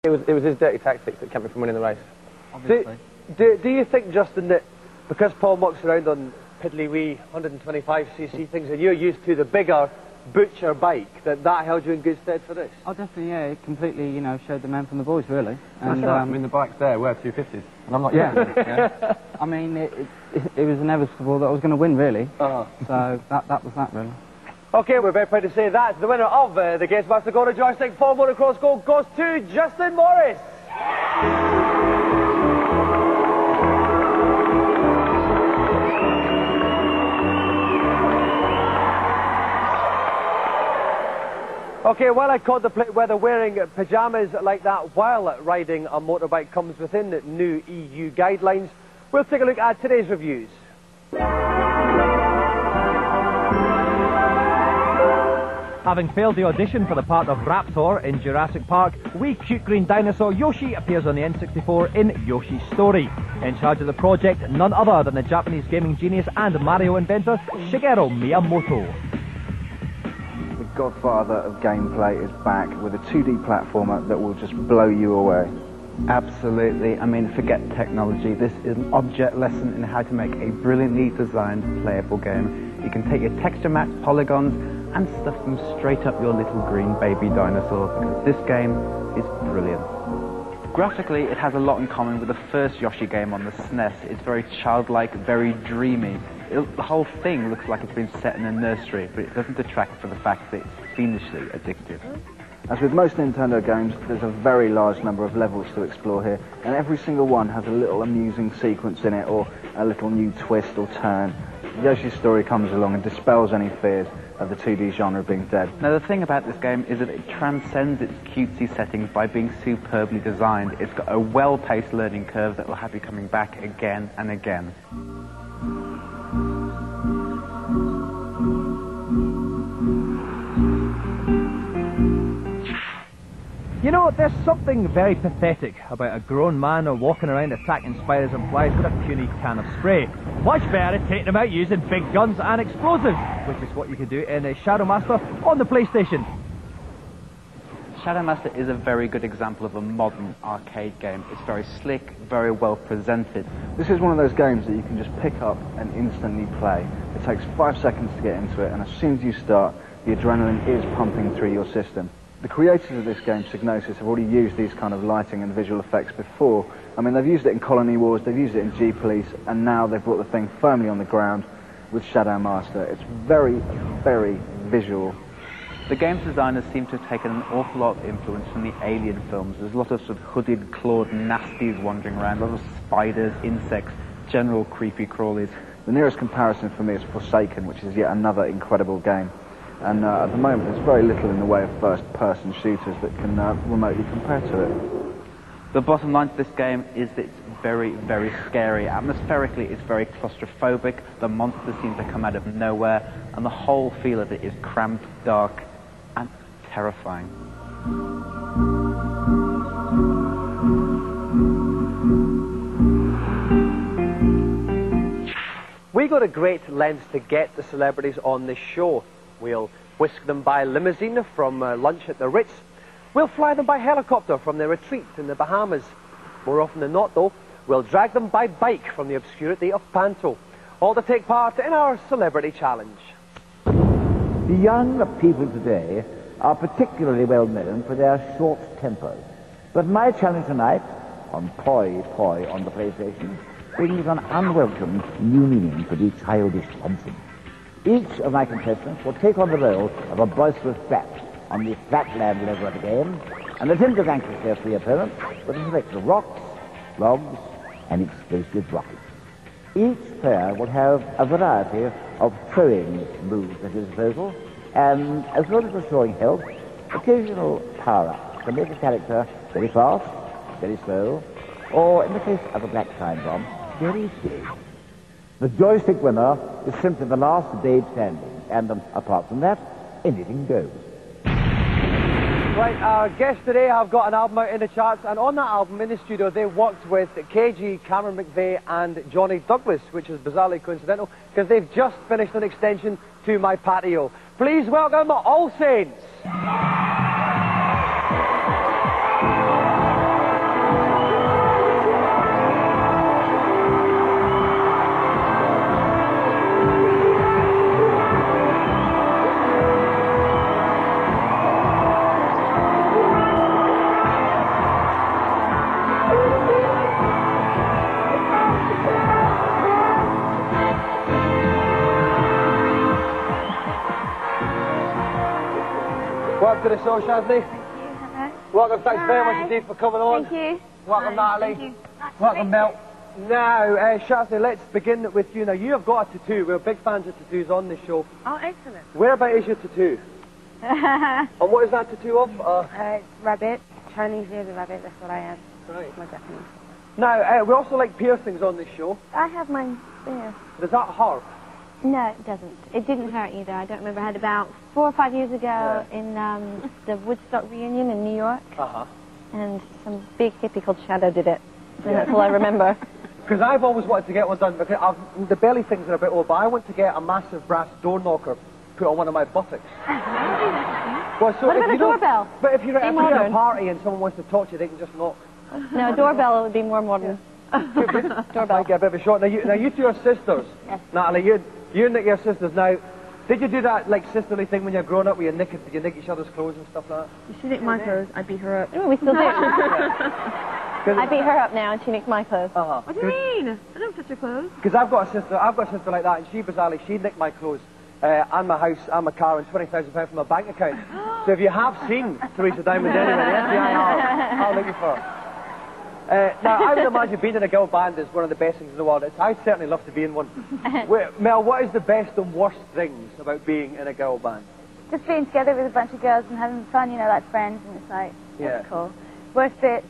It was his dirty tactics that kept me from winning the race. Obviously. Do you think, Justin, that because Paul mucks around on piddly wee 125cc things and you're used to the bigger butcher bike, that held you in good stead for this? Oh, definitely, yeah. It completely, you know, showed the man from the boys, really. And I mean, the bikes there were 250s, and I'm not. Yeah. I mean, it was inevitable that I was going to win, really. So that was that, really. Okay, we're very proud to say that the winner of the Gamesmaster Golden Joystick 4 Motocross Gold goes to Justin Morris. Okay, while I contemplate whether wearing pyjamas like that while riding a motorbike comes within new EU guidelines, we'll take a look at today's reviews. Having failed the audition for the part of Raptor in Jurassic Park, wee cute green dinosaur Yoshi appears on the N64 in Yoshi's Story. In charge of the project, none other than the Japanese gaming genius and Mario inventor, Shigeru Miyamoto. The godfather of gameplay is back with a 2D platformer that will just blow you away. Absolutely. I mean, forget technology. This is an object lesson in how to make a brilliantly designed, playable game. You can take your texture maps, polygons, and stuff them straight up your little green baby dinosaur, because this game is brilliant. Graphically, it has a lot in common with the first Yoshi game on the SNES. It's very childlike, very dreamy. The whole thing looks like it's been set in a nursery, but it doesn't detract from the fact that it's fiendishly addictive. As with most Nintendo games, there's a very large number of levels to explore here, and every single one has a little amusing sequence in it, or a little new twist or turn. Yoshi's Story comes along and dispels any fears of the 2D genre being dead. Now, the thing about this game is that it transcends its cutesy settings by being superbly designed. It's got a well-paced learning curve that will have you coming back again and again. You know, there's something very pathetic about a grown man walking around attacking spiders and flies with a puny can of spray. Much better at taking them out using big guns and explosives, which is what you can do in Shadow Master on the PlayStation. Shadow Master is a very good example of a modern arcade game. It's very slick, very well presented. This is one of those games that you can just pick up and instantly play. It takes 5 seconds to get into it, and as soon as you start, the adrenaline is pumping through your system. The creators of this game, Psygnosis, have already used these kind of lighting and visual effects before. I mean, they've used it in Colony Wars, they've used it in G-Police, and now they've brought the thing firmly on the ground with Shadow Master. It's very, very visual. The game's designers seem to have taken an awful lot of influence from the Alien films. There's a lot of sort of hooded, clawed nasties wandering around, a lot of spiders, insects, general creepy crawlies. The nearest comparison for me is Forsaken, which is yet another incredible game. And at the moment, there's very little in the way of first-person shooters that can remotely compare to it. The bottom line to this game is that it's very, very scary. Atmospherically, it's very claustrophobic. The monsters seem to come out of nowhere, and the whole feel of it is cramped, dark, and terrifying. We go to great lengths to get the celebrities on this show. We'll whisk them by limousine from lunch at the Ritz. We'll fly them by helicopter from their retreat in the Bahamas. More often than not, though, we'll drag them by bike from the obscurity of Panto. All to take part in our Celebrity Challenge. The young people today are particularly well known for their short tempers. But my challenge tonight, on Poi on the PlayStation, brings an unwelcome new meaning to the childish Thompson. Each of my contestants will take on the role of a boisterous brat on the flatland level of the game and attempt to vanquish their three opponents with a selection of rocks, logs, and explosive rockets. Each player will have a variety of throwing moves at his disposal, and as well as restoring health, occasional power-ups to make a character very fast, very slow, or, in the case of a black time bomb, very big. The joystick winner is simply the last babe standing, and apart from that, anything goes. Right, our guests today have got an album out in the charts, and on that album in the studio they worked with KG, Cameron McVeigh and Johnny Douglas, which is bizarrely coincidental because they've just finished an extension to My Patio. Please welcome All Saints. luck to the show, Shazli. Welcome, thanks very much indeed for coming on. Thank you. Welcome, Natalie. Thank you. Welcome, Mel. Now, Shazli, let's begin with you. Now, you have got a tattoo. We're big fans of tattoos on this show. Oh, excellent. Whereabout is your tattoo? And what is that tattoo of? Rabbit. Chinese ears of rabbit, that's what I have. Right. My Japanese. Now, we also like piercings on this show. I have mine there. Does that hurt? No, it doesn't. It didn't hurt either. I don't remember. I had about 4 or 5 years ago in the Woodstock reunion in New York. Uh-huh. And some big hippie called Shadow did it. And that's all I remember. Because I've always wanted to get one done. Because the belly things are a bit old, but I want to get a massive brass door knocker put on one of my buttocks. Well, so what about a doorbell? But if you're at a party and someone wants to talk to you, they can just knock. No, a doorbell would be more modern. Doorbell. Might get a bit of a shot. Now you two are sisters. Yes. Natalie, you and Nicky are sisters. Now, did you do that like sisterly thing when you're growing up, where you nick each other's clothes and stuff like that? She nicked my clothes, I beat her up. Oh, we still do. I beat her up now, and she nicks my clothes. Uh-huh. What do you mean? I don't touch her clothes. Because I've got a sister like that, and she bizarrely, she nicked my clothes, and my house, and my car, and £20,000 from my bank account. So if you have seen Teresa Diamond anywhere, yes, I'll link you for her. Now, I would imagine being in a girl band is one of the best things in the world. I'd certainly love to be in one. Wait, Mel, what is the best and worst things about being in a girl band? Just being together with a bunch of girls and having fun, you know, like friends, and it's like, that's cool. Worst bit,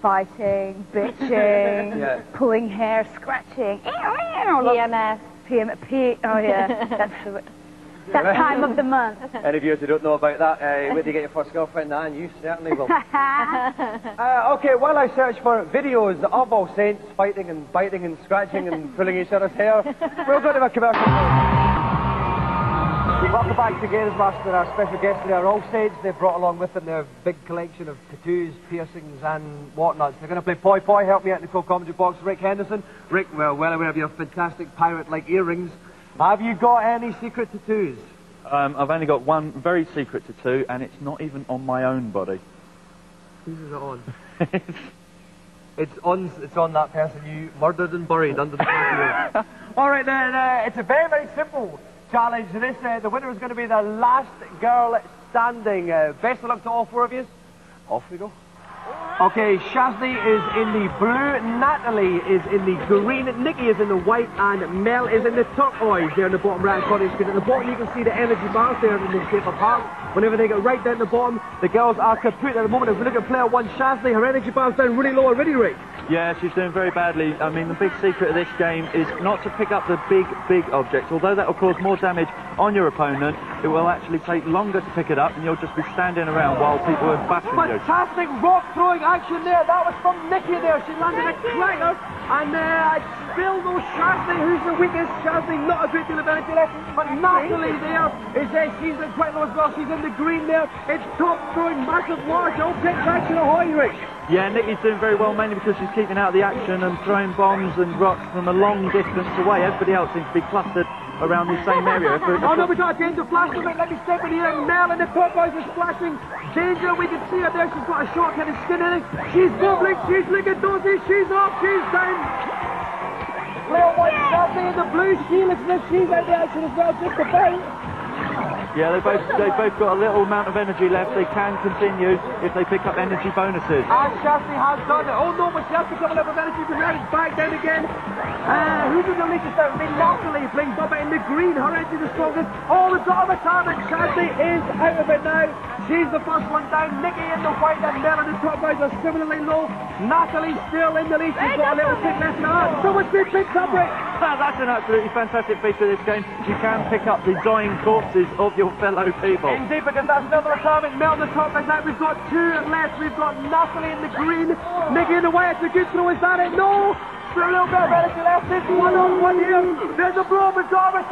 fighting, bitching, pulling hair, scratching. PMS. Oh yeah, that's that time of the month. Any of you who don't know about that, where do you get your first girlfriend? And you certainly will. Okay, while I search for videos of all saints fighting and biting and scratching and pulling each other's hair, we'll go to a commercial. Welcome back to Gamesmaster. Our special guests today are All Saints. They've brought along with them their big collection of tattoos, piercings and whatnots. They're going to play Poi Poi, help me out in the co-commentary box. Rick Henderson. Rick, well aware of your fantastic pirate-like earrings. Have you got any secret tattoos? I've only got one very secret tattoo, and it's not even on my own body. Whose is it on? It's on that person you murdered and buried under the tattoo. All right then, it's a very, very simple challenge. This, the winner is going to be the last girl standing. Best of luck to all four of you. Off we go. Okay, Shazli is in the blue, Natalie is in the green, Nicky is in the white, and Mel is in the turquoise there in the bottom right corner of the screen. At the bottom you can see the energy bars there in the shape of hearts. Whenever they get right down the bottom, the girls are kaput at the moment. If we look at player one, Shazli, her energy bar's down really low already, Rick. Yeah, she's doing very badly. I mean, the big secret of this game is not to pick up the big objects. Although that will cause more damage on your opponent, it will actually take longer to pick it up, and you'll just be standing around while people are battering you. Fantastic rock throwing action there. That was from Nicky there. She landed a cracker, and still no Shazli, who's the weakest. Shazli, not a great deal of energy left, but Natalie there is she's quite low as well. She's in the green there. It's top throwing massive large object action. Ahoy, Rick. Yeah, Nicky's doing very well, mainly because she's keeping out of the action and throwing bombs and rocks from a long distance away. Everybody else seems to be clustered around the same area. Oh no, we got a danger flash. Let me step in here. Mel and the turquoise is flashing. Danger, we can see her there. She's got a short kind of skin in it. She's bubbling, she's licking dozy, she's off, she's down. Player one, Shazli in the blue, she looks as if she's out the action as well, just about. Yeah, they've both got a little amount of energy left. They can continue if they pick up energy bonuses. And Shazli has done it. Oh no, but she has picked up a level of energy, but now it's back down again. Who's in the latest out? Natalie playing Bubba in the green. Her energy is the strongest. Oh, we've got a retirement. Shazli is out of it now. She's the first one down. Nicky in the white and Mel in the top guys are similarly low. Natalie still in the lead. She's got a little tick left in her. So much big picks up, Rick. That's an absolutely fantastic feature of this game. You can pick up the dying corpses of your fellow people. Indeed, because that's another retirement. Mel in the top guys out. We've got two left. We've got Natalie in the green. Nicky in the white. It's a good throw. Is that it? No. There's a little bit of energy left. This one on one here. There's a blow. We've got